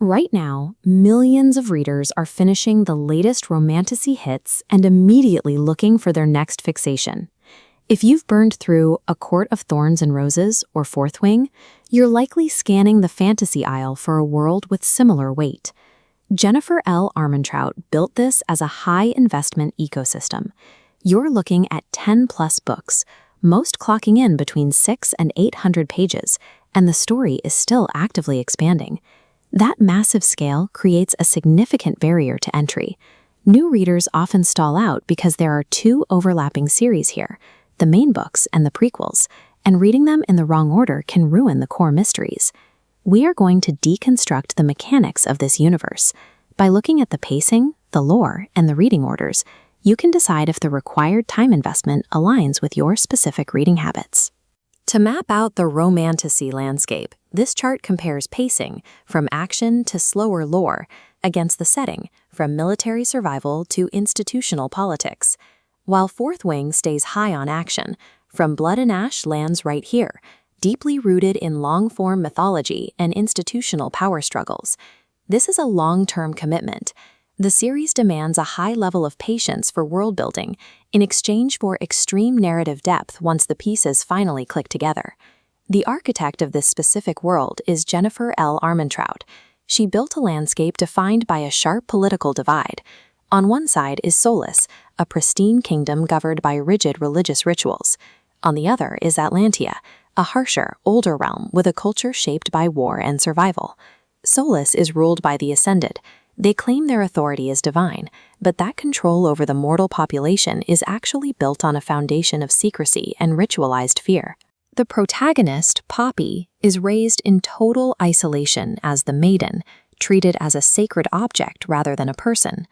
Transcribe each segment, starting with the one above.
Right now, millions of readers are finishing the latest romantasy hits and immediately looking for their next fixation. If you've burned through A Court of Thorns and Roses or Fourth Wing, you're likely scanning the fantasy aisle for a world with similar weight. Jennifer L. Armentrout built this as a high-investment ecosystem. You're looking at 10-plus books, most clocking in between 600 and 800 pages, and the story is still actively expanding. That massive scale creates a significant barrier to entry. New readers often stall out because there are two overlapping series here, the main books and the prequels, and reading them in the wrong order can ruin the core mysteries. We are going to deconstruct the mechanics of this universe. By looking at the pacing, the lore, and the reading orders, you can decide if the required time investment aligns with your specific reading habits. To map out the romantasy landscape, this chart compares pacing, from action to slower lore, against the setting, from military survival to institutional politics. While Fourth Wing stays high on action, From Blood and Ash lands right here, deeply rooted in long-form mythology and institutional power struggles. This is a long-term commitment. The series demands a high level of patience for world-building in exchange for extreme narrative depth once the pieces finally click together. The architect of this specific world is Jennifer L. Armentrout. She built a landscape defined by a sharp political divide. On one side is Solis, a pristine kingdom governed by rigid religious rituals. On the other is Atlantia, a harsher, older realm with a culture shaped by war and survival. Solis is ruled by the Ascended. They claim their authority is divine, but that control over the mortal population is actually built on a foundation of secrecy and ritualized fear. The protagonist, Poppy, is raised in total isolation as the Maiden, treated as a sacred object rather than a person.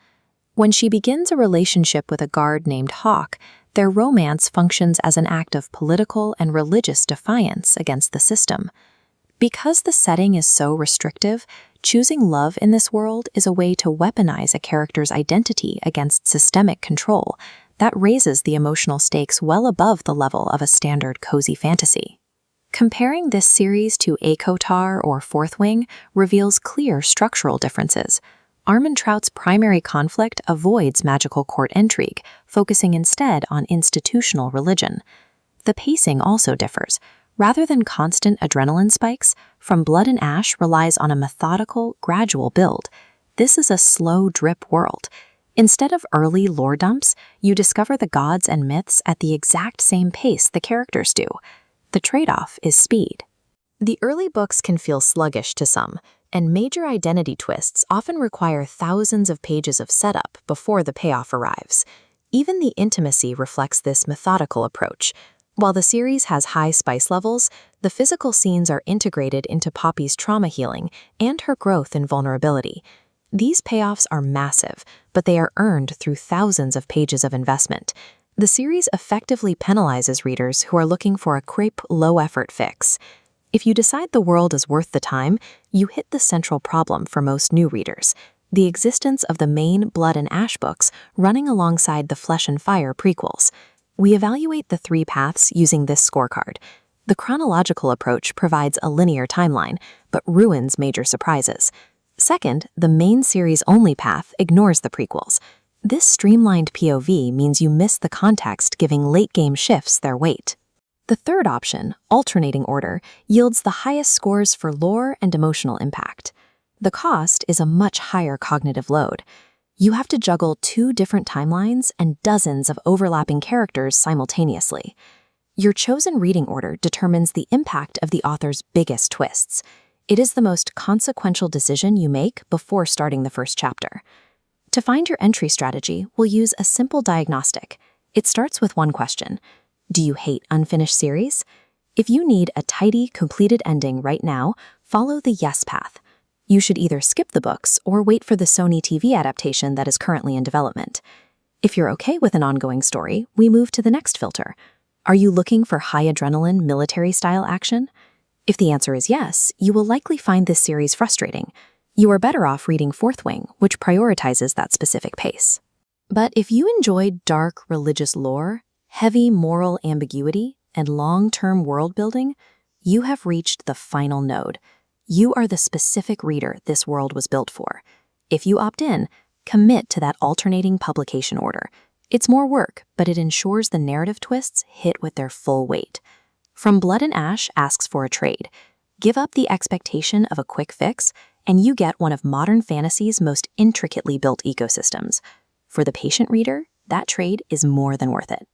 When she begins a relationship with a guard named Hawke, their romance functions as an act of political and religious defiance against the system. Because the setting is so restrictive, choosing love in this world is a way to weaponize a character's identity against systemic control that raises the emotional stakes well above the level of a standard cozy fantasy. Comparing this series to ACOTAR or Fourth Wing reveals clear structural differences. Armentrout's primary conflict avoids magical court intrigue, focusing instead on institutional religion. The pacing also differs. Rather than constant adrenaline spikes, From Blood and Ash relies on a methodical, gradual build. This is a slow drip world. Instead of early lore dumps, you discover the gods and myths at the exact same pace the characters do. The trade-off is speed. The early books can feel sluggish to some, and major identity twists often require thousands of pages of setup before the payoff arrives. Even the intimacy reflects this methodical approach. While the series has high spice levels, the physical scenes are integrated into Poppy's trauma healing and her growth in vulnerability. These payoffs are massive, but they are earned through thousands of pages of investment. The series effectively penalizes readers who are looking for a crisp, low-effort fix. If you decide the world is worth the time, you hit the central problem for most new readers: the existence of the main Blood and Ash books running alongside the Flesh and Fire prequels. We evaluate the three paths using this scorecard. The chronological approach provides a linear timeline, but ruins major surprises. Second, the main series-only path ignores the prequels. This streamlined POV means you miss the context, giving late-game shifts their weight. The third option, alternating order, yields the highest scores for lore and emotional impact. The cost is a much higher cognitive load. You have to juggle two different timelines and dozens of overlapping characters simultaneously. Your chosen reading order determines the impact of the author's biggest twists. It is the most consequential decision you make before starting the first chapter. To find your entry strategy, we'll use a simple diagnostic. It starts with one question. Do you hate unfinished series? If you need a tidy, completed ending right now, follow the yes path. You should either skip the books or wait for the Sony TV adaptation that is currently in development. If you're okay with an ongoing story, we move to the next filter. Are you looking for high-adrenaline, military-style action? If the answer is yes, you will likely find this series frustrating. You are better off reading Fourth Wing, which prioritizes that specific pace. But if you enjoyed dark religious lore, heavy moral ambiguity, and long-term world building, you have reached the final node. You are the specific reader this world was built for. If you opt in, commit to that alternating publication order. It's more work, but it ensures the narrative twists hit with their full weight. From Blood and Ash asks for a trade. Give up the expectation of a quick fix, and you get one of modern fantasy's most intricately built ecosystems. For the patient reader, that trade is more than worth it.